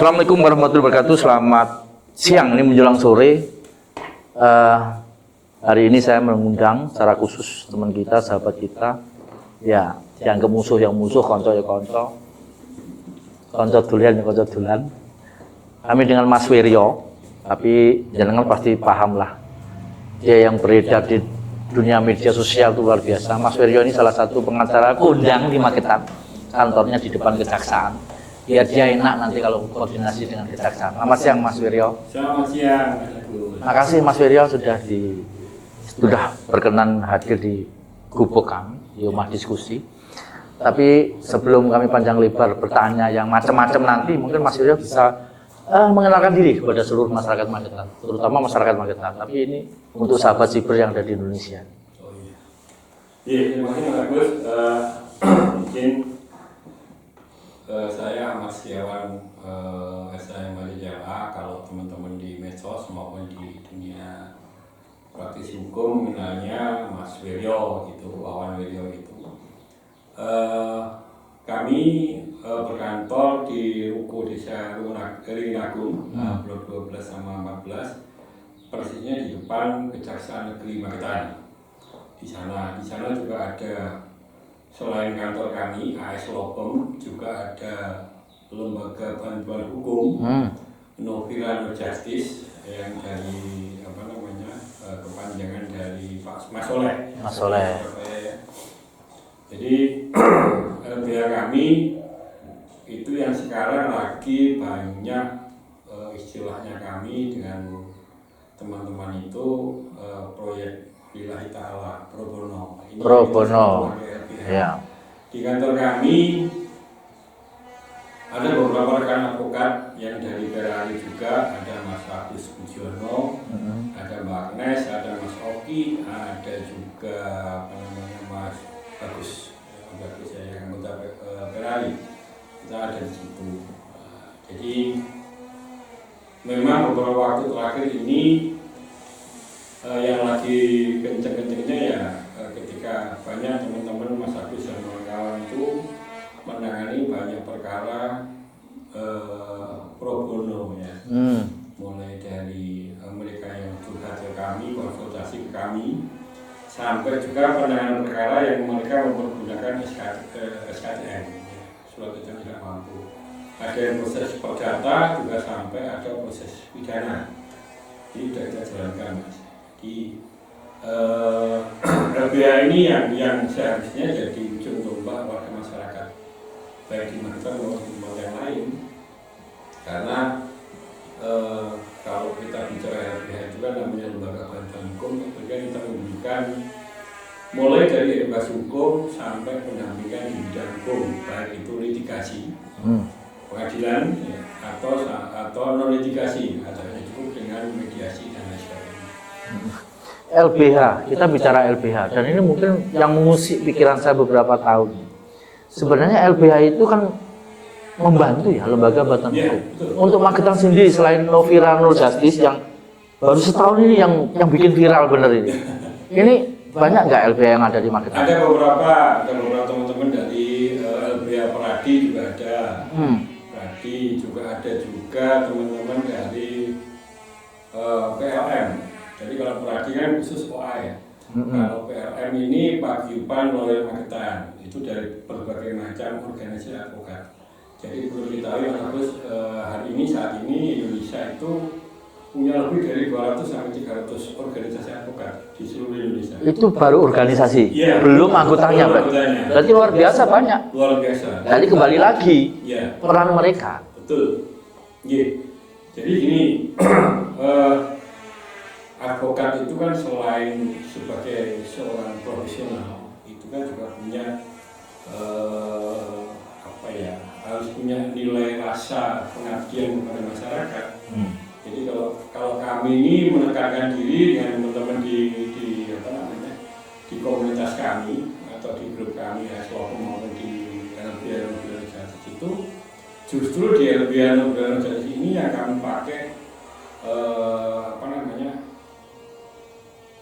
Assalamualaikum warahmatullahi wabarakatuh. Selamat siang, ini menjelang sore. Hari ini saya mengundang secara khusus teman kita, sahabat kita. Ya, yang ke musuh yang musuh, konco ya konco. Konco dulian ya konco dulan. Kami dengan Mas Wiryo, tapi jenengan pasti paham lah. Dia yang beredar di dunia media sosial itu luar biasa. Mas Wiryo ini salah satu pengacara kondang di Magetan. Kantornya di depan kejaksaan. Biar dia enak nanti kalau koordinasi dengan kejaksaan. Selamat siang Mas Wiryo. Selamat siang. Makasih Mas Wiryo sudah berkenan hadir di gubuk kami di rumah diskusi. Tapi sebelum kami panjang lebar bertanya yang macam-macam nanti, mungkin Mas Wiryo bisa mengenalkan diri kepada seluruh masyarakat Magetan, terutama masyarakat Magetan. Tapi ini untuk sahabat siber yang ada di Indonesia. Oh iya. Iya, terima kasih Mas Agus. Mungkin saya Ahmad Setiawan SHM Malaysia. Kalau teman-teman di medsos maupun di dunia praktisi hukum mengenalnya Mas Wiryo gitu, Wawan Wiryo itu. Kami berkantor di Ruko Desa Ringinagung, blok 12 sama 14, persisnya di depan Kejaksaan Negeri Magetan. Di sana juga ada, selain kantor kami, AS Lopem, juga ada lembaga bantuan hukum, Novira No Justice, yang dari kepanjangan dari Pak Mas Soleh. Mas Soleh. Jadi LBH kami itu yang sekarang lagi banyak istilahnya kami dengan teman-teman itu proyek lillahi ta'ala pro bono. Pro bono. Ya. Di kantor kami ada beberapa rekan advokat yang dari Perari juga, ada Mas Agus Budiono, ada Mbak Agnes, ada Mas Oki, ada juga Mas Bagus yang anggota Perari. Kita ada di situ. Jadi memang beberapa waktu terakhir ini yang lagi kenceng-kencengnya ya ketika banyak teman-teman Mas Agus dan kawan-kawan itu menangani banyak perkara pro bono ya, mulai dari mereka yang curhat ke kami, konsultasi ke kami, sampai juga penanganan perkara yang mereka mempergunakan SKTM, surat keterangan tidak mampu. Ada yang proses perdata juga sampai ada proses pidana. Jadi sudah kita jalankan Mas. Di LBH ini yang seharusnya jadi ujung tombak warga masyarakat baik di Magetan maupun di tempat yang lain, karena kalau kita bicara LBH itu kan namanya lembaga bantuan hukum, kemudian kita memberikan mulai dari edukasi hukum sampai pendampingan di bidang hukum, baik itu litigasi, pengadilan ya, atau non litigasi, atau hanya cukup dengan mediasi dan lain sebagainya. LBH, kita bicara LBH, dan ini mungkin yang mengusik pikiran saya beberapa tahun. Sebenarnya LBH itu kan membantu ya lembaga bantuan hukum. Untuk Magetan sendiri, selain Novira No Justice yang baru setahun ini yang bikin viral bener ini. Ini banyak nggak LBH yang ada di Magetan? Ada beberapa teman-teman dari LBH Peradi juga ada. Peradi juga ada teman-teman dari PLM. Jadi kalau Peradi kan khusus OA ya. Kalau PLM ini Paguyuban Loyal Magetan, itu dari berbagai macam organisasi advokat. Jadi perlu diketahui Mas, saat ini Indonesia itu punya lebih dari 200 sampai 300 organisasi advokat di seluruh Indonesia. Itu baru organisasi, ya, belum anggotanya. Berarti luar biasa banyak. Luar biasa. Jadi kembali lagi ya, peran mereka. Betul. Yeah. Jadi gini, advokat itu kan selain sebagai seorang profesional, itu kan juga punya harus punya nilai rasa pengabdian kepada masyarakat. Jadi kalau kami ini menekankan diri dengan teman-teman di komunitas kami atau di grup kami Aslop maupun di LBH itu, justru di LBH ini yang kami pakai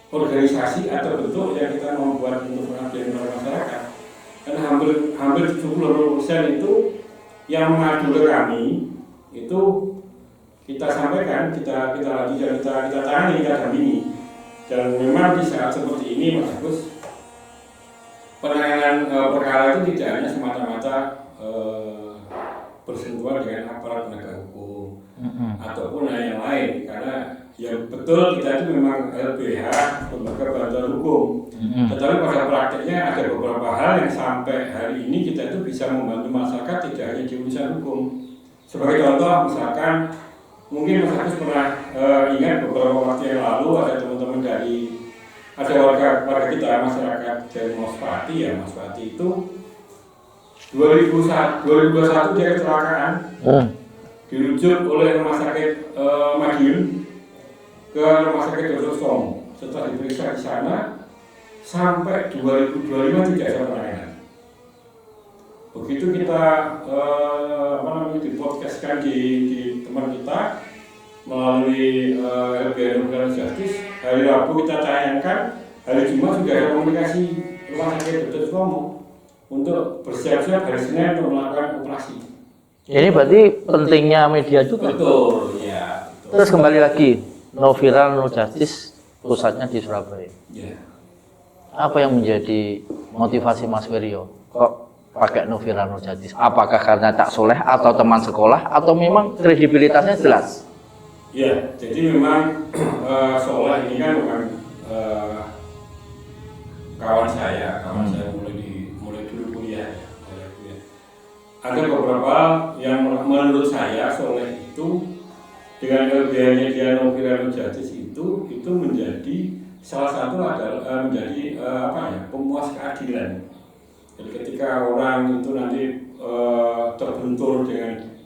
organisasi atau bentuk yang kita membuat untuk pengabdian kepada masyarakat. Karena hampir 70% itu yang mengadu ke kami itu kita sampaikan, kita tangani, kita dampingi. Dan memang di saat seperti ini Mas Agus, penanganan perkara itu tidak hanya semata-mata bersentuhan dengan aparat penegak hukum ataupun yang lain, karena yang betul kita itu memang LBH, lembaga bantuan hukum. Tetapi pada praktiknya ada beberapa hal yang sampai hari ini kita itu bisa membantu masyarakat tidak hanya di urusan hukum. Sebagai contoh, misalkan mungkin Mas Agus pernah ingat beberapa waktu yang lalu ada teman-teman ada warga kita, masyarakat dari Mospati ya, Mospati itu 2021 dia kecelakaan, dirujuk oleh rumah sakit Madiun ke rumah sakit Dr. Sutomo. Setelah diperiksa di sana sampai 2025 tidak ada penanganan. Begitu kita dipodcastkan di teman kita melalui LBH Nugraha Justice, hari Rabu kita tayangkan, hari Jumat sudah ada komunikasi rumah sakit Dr. Sutomo untuk bersiap-siap hari Senin untuk melakukan operasi. Ini berarti pentingnya media juga. Betul, ya. Betul. Terus kembali lagi, No Viral No Justice pusatnya di Surabaya. Ya. Apa yang menjadi motivasi Mas Wiryo kok pakai No Viral No Justice? Apakah karena Cak Soleh atau teman sekolah atau memang kredibilitasnya jelas? Ya, jadi memang Soleh ini kan bukan kawan saya mulai dulu kuliah. Ada beberapa yang menurut saya Soleh itu dengan LBH-nya dia No Viral No Justice itu menjadi salah satu adalah menjadi pemuas keadilan. Jadi ketika orang itu nanti terbentur dengan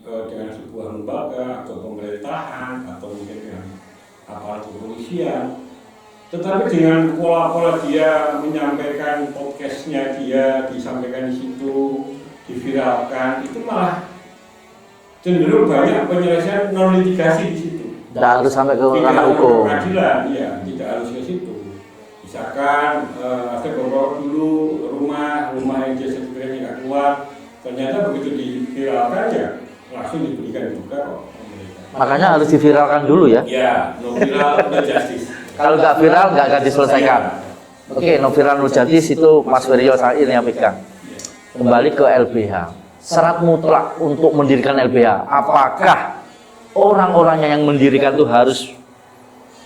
sebuah lembaga atau pemerintahan atau mungkin dengan aparat kepolisian, tetapi dengan pola-pola dia menyampaikan podcastnya, dia disampaikan di situ, diviralkan, itu malah cenderung banyak penyelesaian non litigasi di situ. Tidak harus sampai ke ranah hukum. Pengadilan, ya, tidak harus ke situ. Misalkan ada beberapa dulu rumah yang dia sertifikatnya tidak kuat, ternyata begitu diviralkan ya langsung diberikan juga kok. Makanya harus diviralkan dulu ya. Ya, No Viral No Justice. Kalau nggak viral nggak akan diselesaikan. Oke, No Viral No Justice itu Mas Wiryo Sain yang pegang. Kembali ke LBH. Syarat mutlak untuk mendirikan LBH. Apakah orang-orangnya yang mendirikan itu harus,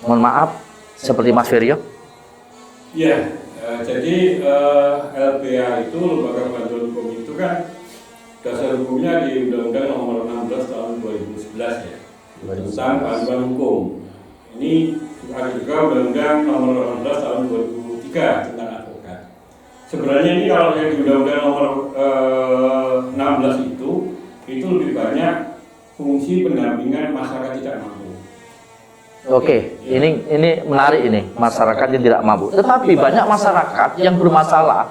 mohon maaf, seperti Mas Wiryo? Ya, jadi LBH itu lembaga bantuan hukum itu kan dasar hukumnya di Undang-Undang Nomor 16 Tahun 2011 ya, tentang bantuan hukum. Ini ada juga Undang-Undang Nomor 18 Tahun 2003 tentang advokat. Sebenarnya ini kalau yang di Undang-Undang Nomor 16 itu lebih banyak fungsi pendampingan masyarakat tidak mampu. Oke, ini menarik ini, masyarakat yang tidak mampu. Tetapi banyak masyarakat yang bermasalah.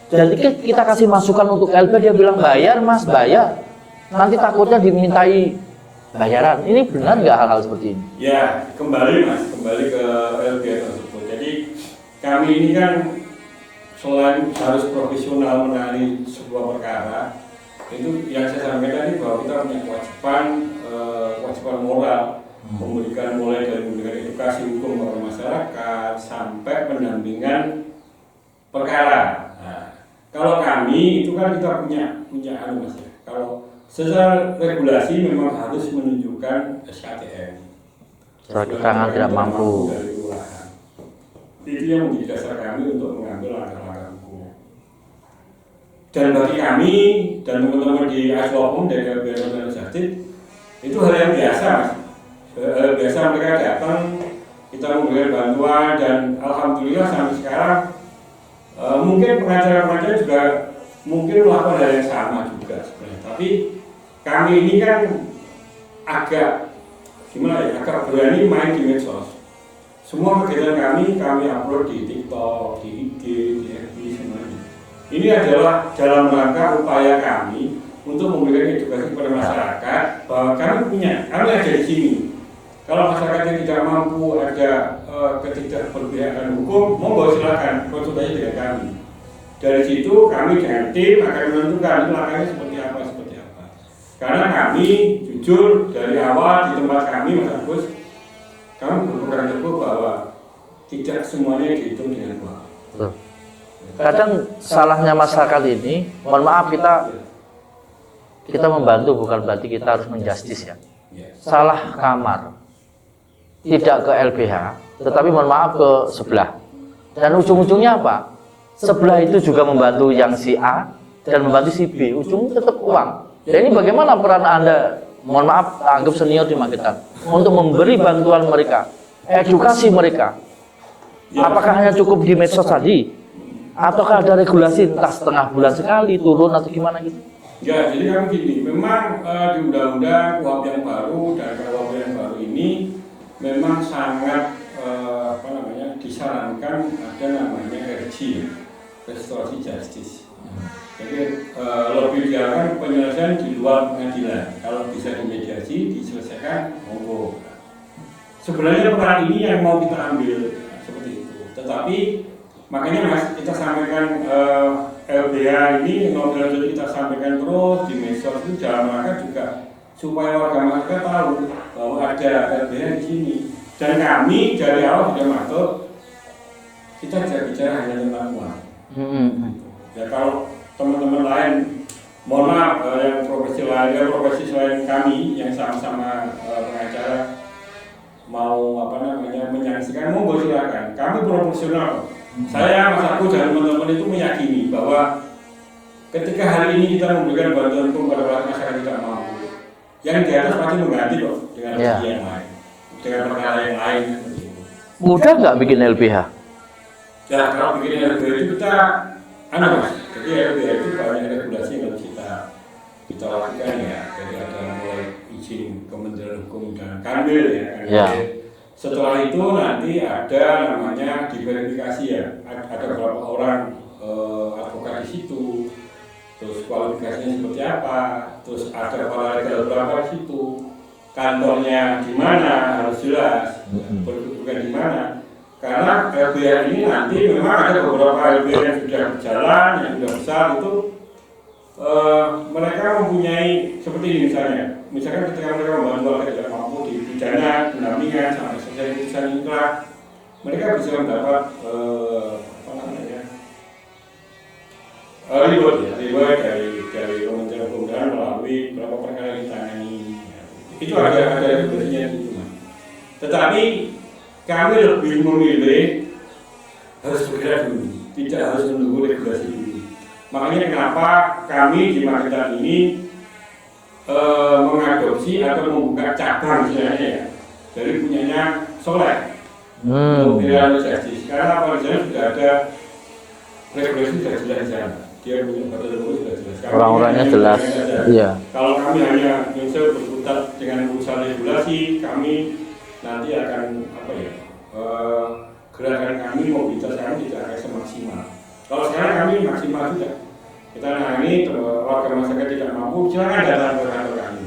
Jadi kita kasih masukan untuk LBH, dia bilang bayar mas, bayar. Nanti takutnya dimintai bayaran. Ini benar nggak hal-hal seperti ini? Ya, kembali ke LBH tersebut. Jadi kami ini kan selain harus profesional menangani sebuah perkara, itu yang saya sampaikan tadi bahwa kita punya kewajiban moral, memberikan mulai dari memberikan edukasi hukum kepada masyarakat sampai pendampingan perkara. Nah, kalau kami itu kan kita punya mas ya. Kalau secara regulasi memang harus menunjukkan SKTM, surat keterangan tidak mampu. Dari kelurahan. Itu yang menjadi dasar kami untuk mengambil langkah-langkah hukum. Dan bagi kami dan teman-teman di Aslopum dari LBH Nugraha Justice itu hal yang biasa mas. Biasa mereka datang, kita memberikan bantuan dan alhamdulillah sampai sekarang mungkin pengacara-pengacara juga mungkin melakukan hal yang sama juga sebenarnya. Tapi kami ini kan agak berani main di medsos. Semua kegiatan kami upload di TikTok, di IG, di FB semuanya. Ini adalah dalam rangka upaya kami untuk memberikan edukasi kepada masyarakat bahwa kami ada di sini. Kalau masyarakat yang tidak mampu, ada ketidakberpihakan hukum, monggo silakan konsultasi dengan kami. Dari situ kami dengan tim akan menentukan langkahnya seperti apa. Karena kami jujur dari awal di tempat kami, Mas Agus, kami berpegang teguh bahwa tidak semuanya dihitung dengan uang. Kadang salahnya masyarakat ini, mohon maaf kita membantu bukan berarti kita harus menjustis ya. Salah kamar, tidak ke LBH, tetapi mohon maaf ke sebelah. Dan ujung-ujungnya apa? Sebelah itu juga membantu yang si A dan membantu si B, ujungnya tetap uang. Dan ini bagaimana peran Anda, mohon maaf, anggap senior di Magetan, untuk memberi bantuan mereka, edukasi mereka. Apakah hanya cukup di medsos tadi? Ataukah ada regulasi entah setengah bulan sekali, turun atau gimana gitu? Ya, jadi kami gini, memang di undang-undang KUHP yang baru dan KUHP yang baru ini memang sangat disarankan ada namanya RJ, restorasi justice. Jadi lebih diarahkan penyelesaian di luar pengadilan. Kalau bisa dimediasi, diselesaikan, monggo. Sebenarnya peran ini yang mau kita ambil seperti itu. Tetapi makanya Mas, kita sampaikan LBH ini, ngobrol kita sampaikan terus di medsos itu dalam rangka juga supaya warga masyarakat tahu bahwa ada LBH di sini. Dan kami dari awal sudah masuk, kita tidak bicara hanya tentang uang. Ya kalau teman-teman lain, mohon maaf yang profesi lain, profesi selain kami yang sama-sama pengacara mau menyaksikan, monggo silakan. Kami profesional. Saya, Mas Agus dan teman-teman itu meyakini bahwa ketika hari ini kita memberikan bantuan hukum pada masyarakat tidak mampu, yang di atas pasti mengganti kok dengan yang lain, dengan perkara yang lain. Mudah nggak bikin LBH? Ya kalau bikin LBH itu kita, Mas. Jadi LBH itu banyak regulasi yang harus kita lakukan ya. Jadi ada mulai izin Kementerian Hukum dan Kanwil ya. Setelah itu nanti ada namanya diverifikasi ya. Ada beberapa orang advokat di situ. Terus kualifikasinya seperti apa? Terus ada paralegal berapa di situ? Kantornya di mana harus jelas. Berkedudukan di mana? Karena LBH ini nanti memang ada beberapa LBH yang sudah berjalan, yang sudah besar itu mereka mempunyai seperti ini misalkan ketika mereka membantu warga tidak mampu di pidana, pendampingan sampai selesai putusan inkrah, mereka bisa mendapat reward dari Kementerian Hukum dan melalui beberapa perkara yang ditangani. Itu ada regulasinya gitu. Tetapi kami lebih memilih harus bergerak dulu, tidak harus menunggu regulasi dulu. Makanya kenapa kami di Magetan ini mengadopsi atau membuka cabang misalnya ya dari punyanya Soleh untuk realisasi. Karena apa di sana sudah ada regulasi sudah jelas di sana. Dia punya batas sudah jelas. Orang-orangnya jelas. Iya. Kalau kami hanya misal berkutat dengan urusan regulasi, kami nanti akan gerakan kami, mobilitas kami tidak akan semaksimal. Kalau sekarang kami maksimal sudah. Kita nangani warga masyarakat tidak mampu, silakan datang ke kantor kami.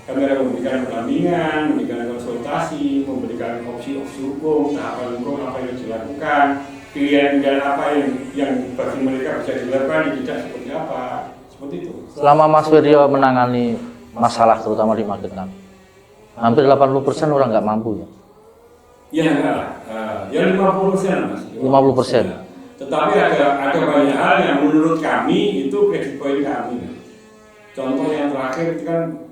Kami akan memberikan pendampingan, memberikan konsultasi, memberikan opsi-opsi hukum, tahapan hukum apa yang dilakukan, pilihan-pilihan apa yang bagi mereka bisa dilakukan, tidak seperti apa, seperti itu. Selama Mas Wiryo menangani masalah terutama di Magetan, hampir 80% orang nggak mampu ya? Ya enggak lah, ya 50% Mas. 50%. Tetapi ada banyak hal yang menurut kami itu credit point kami. Contoh yang terakhir itu kan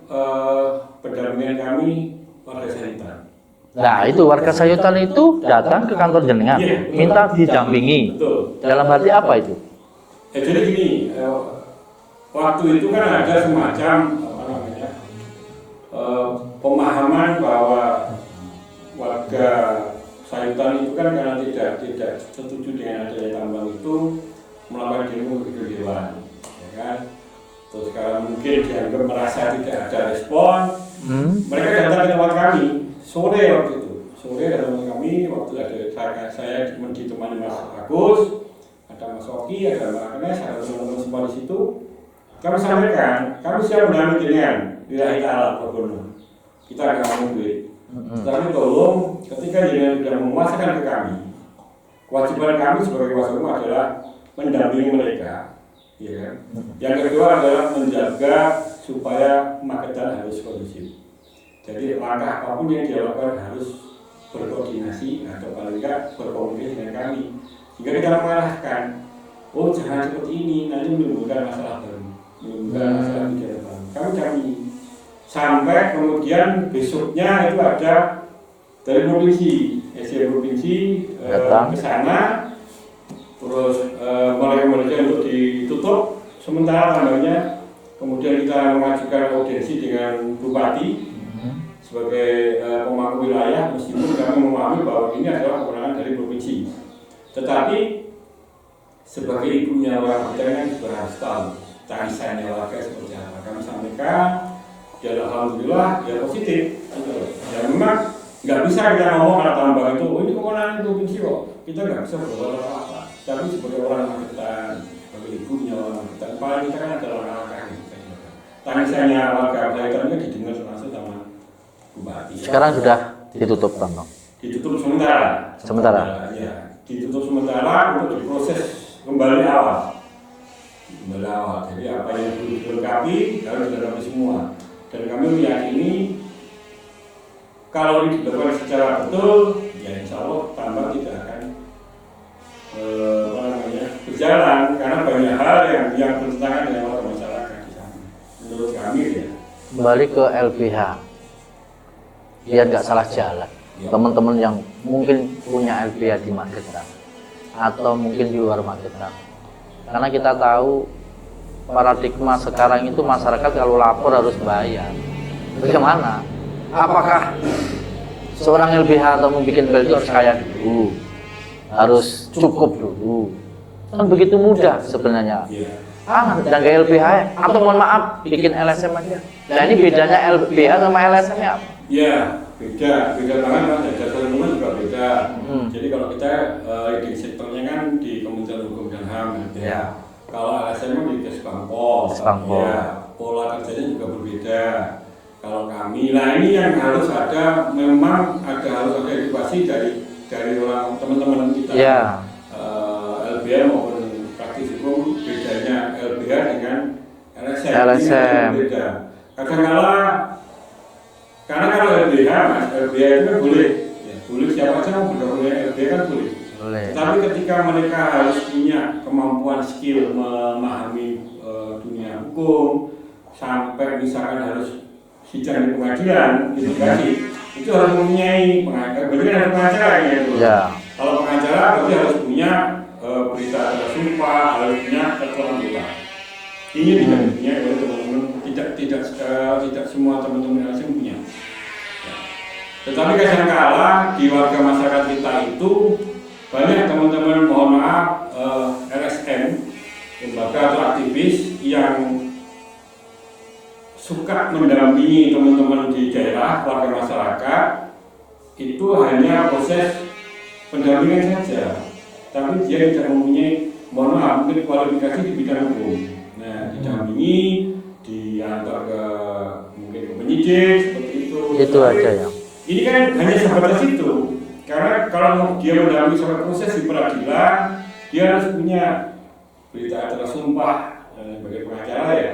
pendampingan kami warga Sayutan. Nah itu warga Sayutan itu datang ke kantor jenengan, minta didampingi. Betul. Dalam arti apa itu? Jadi gini, waktu itu kan ada semacam pemahaman bahwa warga Sayutan itu kan karena tidak setuju dengan adanya tambang itu melakukan demo ke Dewan, ya kan? Terus kalau mungkin dianggap merasa tidak ada respon, mereka datang ke tempat kami sore waktu itu. Sore datang ke kami waktu ada saya ditemani Mas Agus, ada Mas Oki, ada Mbak Agnes, ada teman-teman semua di situ. Kami sampaikan, kami siap mendampingi dengan lillahi ta'ala berbono. Kita akan ngomong duit. Tapi tolong ketika jenengan sudah memuaskan ke kami, kewajiban kami sebagai kuasa hukum adalah mendampingi mereka, ya kan? Yang kedua adalah menjaga supaya Magetan harus kondusif. Jadi langkah apapun yang dilakukan harus berkoordinasi atau paling tidak berkomunikasi dengan kami. Sehingga kita mengarahkan, oh jangan seperti ini, nanti menimbulkan masalah baru, menimbulkan masalah pikiran baru. Kami sampai kemudian besoknya itu ada dari provinsi, SDM provinsi ke sana, terus mereka untuk ditutup sementara tambahnya. Kemudian kita mengajukan audiensi dengan Bupati sebagai pemangku wilayah, meskipun kami memahami bahwa ini adalah kewenangan dari provinsi. Tetapi sebagai ibunya orang Magetan juga harus tahu tangisannya warga seperti apa. Kami sampaikan, ya alhamdulillah ya positif. Ya memang nggak bisa kita ngomong karena tambah itu, oh ini kewenangan provinsi kok. Kita nggak bisa berbuat apa-apa. Tapi sebagai orang Magetan, sebagai ibunya orang Magetan, paling kita kan adalah orang kami. Tangisannya warga Magetan itu didengar langsung sama Bupati. Sekarang sudah ditutup, Bang. Ditutup sementara. Sementara. Ya, ditutup sementara untuk diproses kembali awal. Kembali awal. Jadi apa yang belum dilengkapi harus dilengkapi semua. Dan kami meyakini kalau ini dilakukan secara betul, ya insya Allah tambang tidak akan berjalan karena banyak hal yang bertentangan dengan warga masyarakat di sana. Menurut kami ya. Kembali ke LBH. Biar nggak salah jalan. Teman-teman yang mungkin punya LBH di Magetan atau mungkin di luar Magetan, karena kita tahu paradigma sekarang itu masyarakat kalau lapor harus bayar. Bagaimana? Apakah seorang LBH atau membuat bel itu harus kaya dulu, harus cukup dulu? Kan begitu mudah sebenarnya. Dan ke LBH atau mohon maaf bikin LSM aja. Nah ini bedanya LBH sama LSM ya? Ya, beda banget Mas. Jasa lingkungan juga beda. Jadi kalau kita di sektornya kan di Kementerian Hukum dan HAM, ya. Kalau LSM di Kesbangpol, ya, pola kerjanya juga berbeda. Kalau kami, nah ini yang harus ada, memang harus ada edukasi dari orang teman-teman kita. Ya. LBH maupun praktis hukum bedanya LBH dengan LSM. Beda. Kadang-kala karena kalau LBH, Mas, LBH itu kan boleh siapa saja mau bergabung dengan LBH kan boleh. Tapi ketika mereka harus punya kemampuan skill memahami dunia hukum, sampai misalkan harus sidang di pengadilan, itu harus mempunyai pengacara. Berarti kan ada pengacara gitu. Ya. Kalau pengacara berarti harus punya berita acara sumpah, harus punya keterangan anggota. Ini tidak punya oleh teman-teman, tidak semua teman-teman LSM punya. Tetapi kadang-kala di warga masyarakat kita itu banyak teman-teman, mohon maaf, LSM, lembaga atau aktivis yang suka mendampingi teman-teman di daerah, warga masyarakat, itu hanya proses pendampingan saja, tapi dia tidak mempunyai, mohon maaf, mungkin kualifikasi di bidang hukum. Nah, didampingi, diantar ke mungkin ke penyidik seperti itu. Itu aja ya. Ini kan hanya sebatas itu, karena kalau dia mendampingi sampai proses di peradilan, dia harus punya berita acara sumpah sebagai pengacara ya.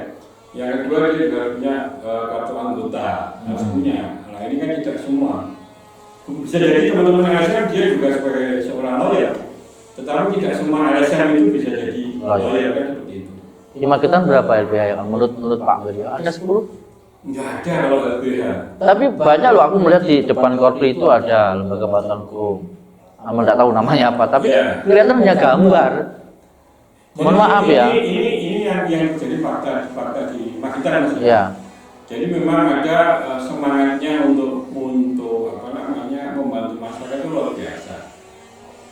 Yang kedua dia juga punya kartu anggota, harus punya. Nah ini kan tidak semua. Bisa jadi teman-teman LSM dia juga sebagai seorang lawyer, tetapi tidak semua LSM itu bisa jadi lawyer kan seperti itu. Di Magetan berapa LBH? Menurut Pak Gede ada 10? Nggak ada kalau LBH. Tapi banyak loh, aku melihat di depan korpri itu ada lembaga bantuan hukum. Amal tidak tahu namanya apa, tapi kelihatan hanya gambar. Mohon maaf ya. Ini yang jadi fakta di Magetan Mas. Ya. Jadi memang ada semangatnya untuk membantu masyarakat itu luar biasa.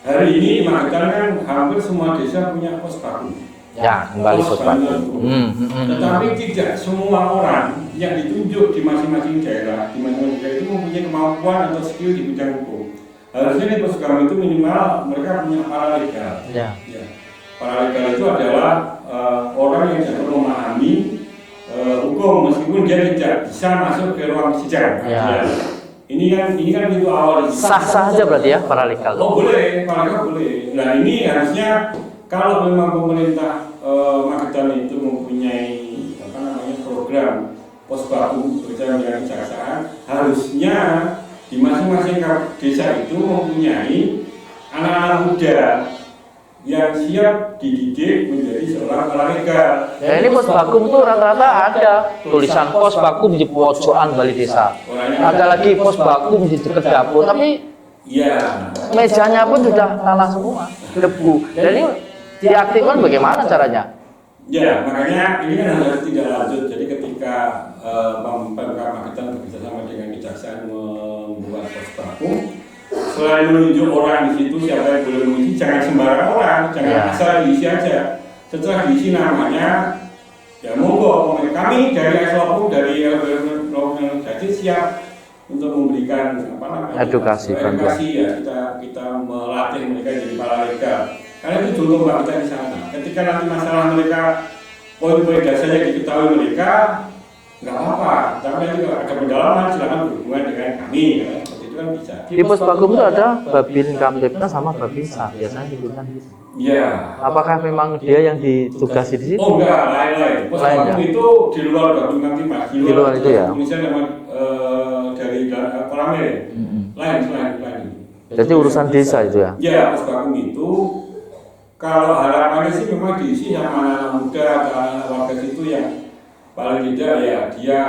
Hari ini di Magetan kan hampir semua desa punya pos baku. Ya, kembali pos baku. Tetapi tidak semua orang yang ditunjuk di masing-masing daerah, itu mempunyai kemampuan atau skill di bidang hukum. Harusnya di pos baku itu minimal mereka punya paralegal. Ya. Paralegal itu adalah orang yang dapat memahami hukum meskipun dia tidak bisa masuk ke ruang sidang. Ya. Ini kan pintu awal. Sah-sah aja berarti ya paralegal. Oh boleh, paralegal boleh. Nah ini harusnya kalau memang pemerintah Magetan itu mempunyai program Posbakum bekerja dengan kejaksaan, harusnya di masing-masing desa itu mempunyai anak-anak muda yang siap dididik menjadi seorang legal. Ya ini Posbakum tuh rata-rata ada tulisan Posbakum di pojokan balai desa. Ada lagi Posbakum di dekat dapur, tapi ya mejanya pun sudah tanah semua, debu. Dan ini diaktifkan bagaimana caranya? Ya, makanya ini kan harus tidak lanjut. Jadi ketika Pemkab Magetan bekerjasama dengan kejaksaan membuat Posbakum, selain menunjuk orang di situ siapa yang boleh mengisi, jangan sembarang orang, jangan asal diisi aja. Setelah diisi namanya, ya monggo kami dari Eslopum, dari jadi siap untuk memberikan apa namanya edukasi ya, kita melatih mereka jadi para legal. Karena itu contoh kita di sana. Ketika nanti masalah mereka poin-poin dasarnya diketahui mereka, nggak apa-apa. Tapi nanti kalau ada pendalaman silakan berhubungan dengan kami. Ya. Kan bisa. Di Posbakum itu ada Babin Kamtipnas sama Babinsa, biasanya digunakan gitu. Iya. Apakah memang dia yang ditugasi di situ? Oh enggak, lain-lain. Posbakum itu di luar Babin Kamtipnas, di luar itu ya. Indonesia nama dari Koramil. Lain. Jadi urusan desa itu ya? Ya, Posbakum itu kalau harapannya sih memang diisi sama anak-anak muda atau anak-anak warga situ yang paling tidak ya dia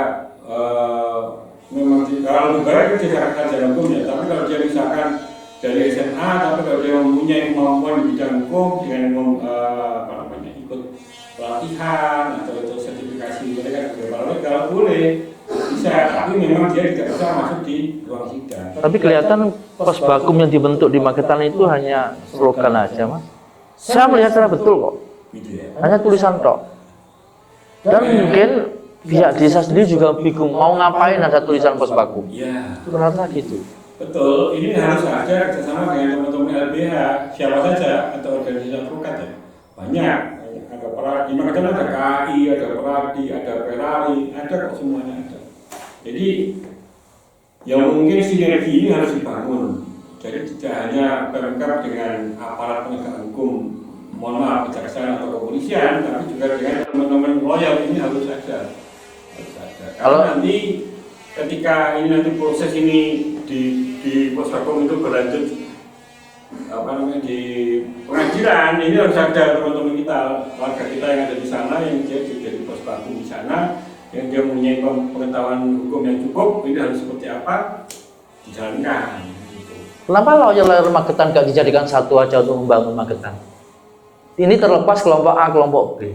memang kalau lebih baik dia sarjana hukum ya, tapi kalau dia misalkan dari SMA, tapi kalau dia mempunyai kemampuan di bidang hukum dengan ikut pelatihan atau sertifikasi mereka kalau boleh bisa, tapi memang dia tidak bisa masuk di ruang sidang. Tapi kelihatan Posbakum yang dibentuk di Magetan itu hanya slogan aja, Mas. Saya melihat secara betul kok, Gitu ya. hanya tulisan tok. Dan mungkin pihak desa sendiri juga bingung mau ngapain ada tulisan Posbakum. Iya. Ternyata gitu. Betul, ini harus ada kerjasama dengan teman-teman LBH, siapa saja atau organisasi advokat ya. Banyak, ada Peradi, makanya ada KAI, ada Peradi, ada Ferrari, ada kok semuanya ada. Jadi yang mungkin sinergi ini harus dibangun. Jadi tidak hanya Pemkab dengan aparat penegak hukum, mohon maaf kejaksaan atau kepolisian, tapi juga dengan teman-teman loyal ini harus ada. Kalau nanti ketika ini nanti proses ini di Posbakum itu berlanjut di pengadilan, ini harus ada teman-teman kita, warga kita yang ada di sana yang dia jadi Posbakum di sana, yang dia mempunyai pengetahuan hukum yang cukup, ini harus seperti apa dijalankan. Gitu. Kenapa lawyer Magetan gak dijadikan satu aja untuk membangun Magetan? Ini terlepas kelompok A, kelompok B.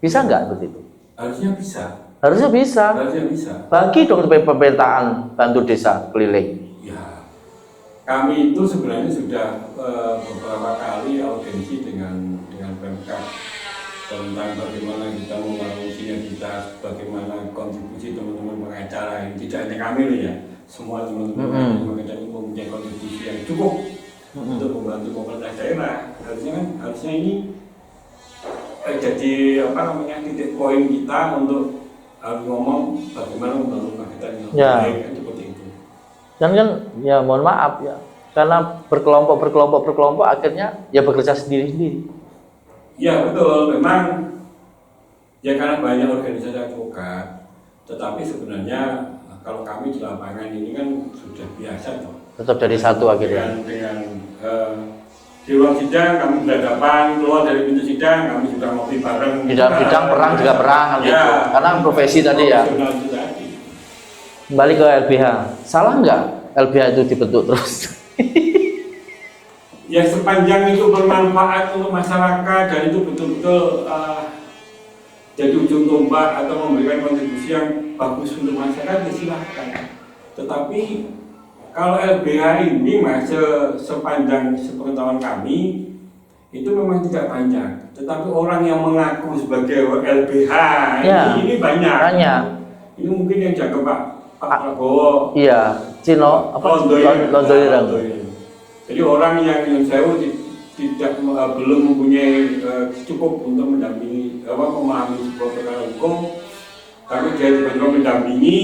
Bisa nggak seperti itu? Harusnya bisa. Harusnya bisa. Harusnya bisa. Bagi dong pemerintahan bantu desa keliling. Ya, kami itu sebenarnya sudah beberapa kali audiensi dengan Pemkab tentang bagaimana kita membangun sinergitas, bagaimana kontribusi teman-teman pengacara yang tidak hanya kami loh ya, semua teman-teman pengacara ini mempunyai kontribusi yang cukup untuk membantu pemerintah daerah. Harusnya ini jadi titik poin kita untuk ngomong bagaimana membangun Magetan yang baik kan seperti itu. Dan kan ya mohon maaf ya, karena berkelompok akhirnya ya bekerja sendiri-sendiri. Ya betul, memang ya karena banyak organisasi advokat, tetapi sebenarnya kalau kami di lapangan ini kan sudah biasa toh. Tetap dari satu akhirnya. Dengan di ruang sidang kami berhadapan, keluar dari pintu sidang kami sudah ngopi bareng. Di dalam bidang perang juga perang kan gitu. Karena profesi tadi ya. Kembali ke LBH, salah nggak LBH itu dibentuk terus? Ya sepanjang itu bermanfaat untuk masyarakat dan itu betul-betul jadi ujung tombak atau memberikan kontribusi yang bagus untuk masyarakat, ya silahkan. Tetapi kalau LBH ini Mas, sepanjang sepengetahuan kami itu memang tidak banyak. Tetapi orang yang mengaku sebagai LBH ini banyak. Ini mungkin yang jaga Pak Prabowo. Iya, Cino Londoirang. Jadi orang yang saya tidak belum mempunyai cukup untuk mendampingi memahami sebuah perkara hukum, tapi dia tiba-tiba mendampingi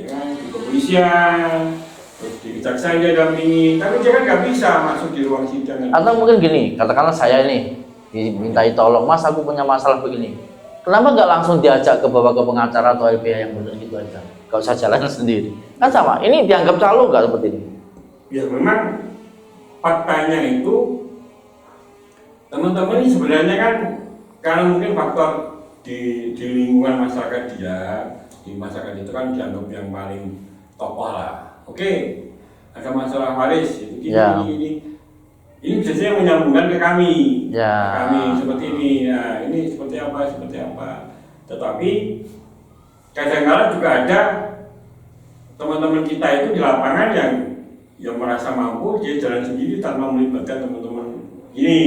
ya, di kepolisian, terus di kejaksaan dia dampingi, tapi dia kan nggak bisa masuk di ruang sidang. Atau mungkin gini, katakanlah saya ini dimintai tolong, Mas aku punya masalah begini, Kenapa nggak langsung diajak ke bawah ke pengacara atau LBH yang benar gitu aja? Gak usah jalan sendiri. Kan sama, ini dianggap calo nggak seperti ini? Ya memang faktanya itu teman-teman ini sebenarnya kan karena mungkin faktor di lingkungan masyarakat dia, di masyarakat itu kan dianggap yang paling tokoh lah. Oke, ada masalah waris itu gini, Ya. ini biasanya menyambungkan ke kami, Ya. kami seperti ini, nah ini seperti apa. Tetapi kadang-kadang juga ada teman-teman kita itu di lapangan yang merasa mampu dia jalan sendiri tanpa melibatkan teman-teman ini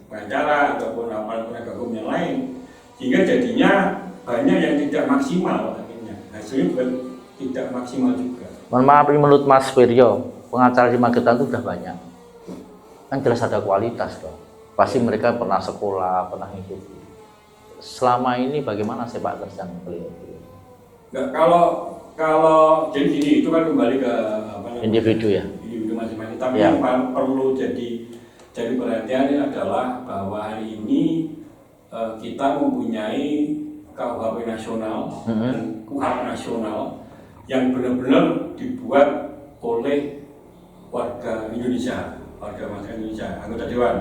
pengacara ataupun aparat penegak hukum yang lain, sehingga jadinya banyak yang tidak maksimal akhirnya, hasilnya juga tidak maksimal juga. Mohon maaf, menurut Mas Wiryo, pengacara di Magetan itu udah banyak. Kan jelas ada kualitas dong. Pasti mereka pernah sekolah, pernah ngikuti. Selama ini bagaimana sepak terjang beliau? Nggak, kalau jadi gini, itu kan kembali ke apa namanya, Individu ya? individu masing-masing. Tapi Ya. yang perlu jadi perhatian adalah bahwa hari ini kita mempunyai KUHP nasional dan KUHP nasional yang benar-benar dibuat oleh warga Indonesia, warga masyarakat Indonesia, anggota dewan.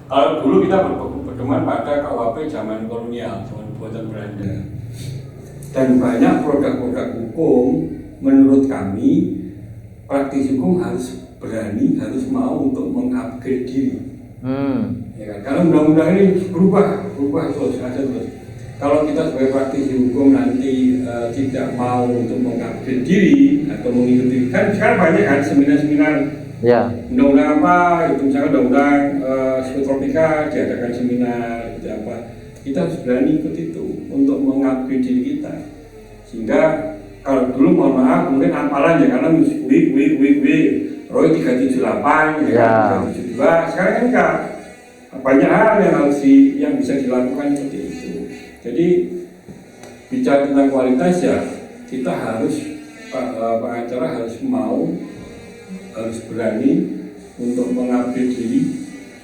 Kalau dulu kita berpedoman pada KUHP zaman kolonial, zaman buatan Belanda. Dan banyak produk-produk hukum menurut kami praktisi hukum harus berani, harus mau untuk mengupgrade diri. Ya kan? Karena undang-undang ini berubah terus, ada terus. Kalau kita sebagai praktisi hukum nanti tidak mau untuk mengupgrade diri atau mengikuti, kan sekarang banyak kan seminar-seminar. Ya. Undang-undang apa? Itu misalnya undang-undang psikotropika diadakan seminar, itu apa? Kita harus berani ikut itu untuk mengupgrade diri kita, sehingga kalau dulu mohon maaf mungkin hafalan ya karena Roy 378 ya. 372 sekarang kan enggak, banyak hal yang bisa dilakukan seperti itu. Jadi bicara tentang kualitas ya kita harus pengacara harus mau, harus berani untuk mengupgrade diri,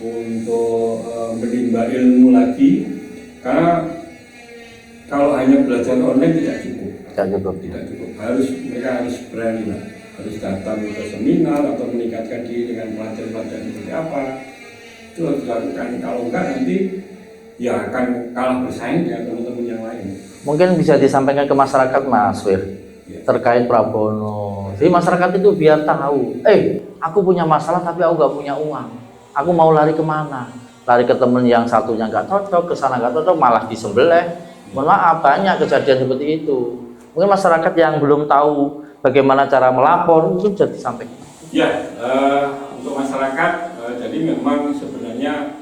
untuk menimba ilmu lagi. Karena kalau hanya belajar online tidak cukup. Mereka harus berani lah, harus datang ke seminar atau meningkatkan diri dengan pelatihan-pelatihan seperti apa. Itu harus dilakukan. Kalau enggak nanti ya akan kalah bersaing dengan teman-teman yang lain. Mungkin bisa disampaikan ke masyarakat, Mas Wir, terkait Prabono. Jadi masyarakat itu biar tahu, aku punya masalah tapi aku nggak punya uang. Aku mau lari kemana? Lari ke temen yang satunya nggak cocok, ke sana nggak cocok, malah disembelih. Mohon maaf, banyak kejadian seperti itu. Mungkin masyarakat yang belum tahu bagaimana cara melapor itu bisa disampaikan. Ya, untuk masyarakat, jadi memang sebenarnya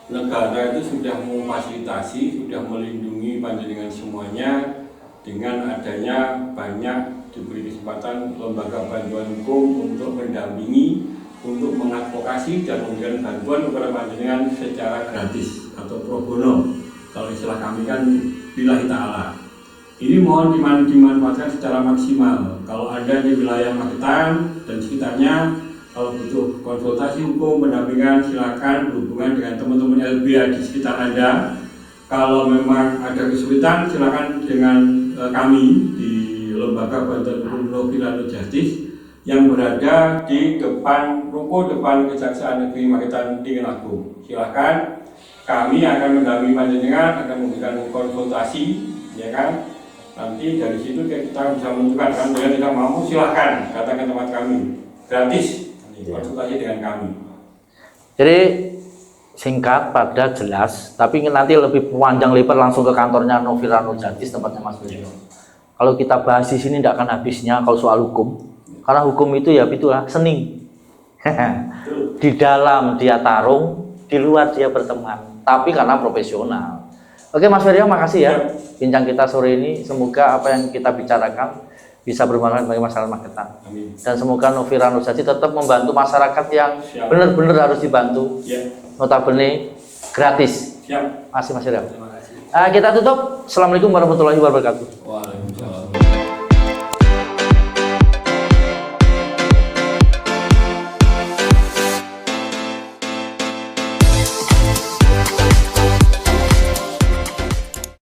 negara itu sudah memfasilitasi, sudah melindungi panjenengan semuanya dengan adanya banyak diberi kesempatan lembaga bantuan hukum untuk mendampingi, untuk mengadvokasi dan memberikan bantuan kepada panjenengan secara gratis atau pro bono. Kalau istilah kami kan billahi ta'ala. Ini mohon dimanfaatkan secara maksimal. Kalau ada di wilayah Magetan dan sekitarnya, kalau butuh konsultasi hukum, pendampingan, silakan berhubungan dengan teman-teman LBH di sekitar Anda. Kalau memang ada kesulitan, silakan dengan kami di Lembaga Bantuan Hukum Noviran Justice yang berada di depan ruko depan Kejaksaan Negeri Magetan Tinggi Agung. Silakan, kami akan mendampingi panjenengan, akan memberikan konsultasi, ya kan? Nanti dari situ kita bisa menentukan, kan jika tidak mampu silakan datang ke tempat kami, gratis konsultasi dengan kami. Jadi singkat, padat, jelas, tapi nanti lebih panjang lebar langsung ke kantornya Noviran Justice, tempatnya Mas Wiryo. Kalau kita bahas di sini tidak akan habisnya kalau soal hukum, karena hukum itu ya itulah seni. Di dalam dia tarung, di luar dia berteman, tapi karena profesional. Oke Mas Wiryo, makasih ya bincang kita sore ini. Semoga apa yang kita bicarakan bisa bermanfaat bagi masyarakat Magetan. Amin. Dan semoga Noviran Justice tetap membantu masyarakat yang benar-benar harus dibantu. Notabene gratis. Siap. Masih Mas Wiryo. Terima kasih. Kita tutup. Assalamualaikum warahmatullahi wabarakatuh.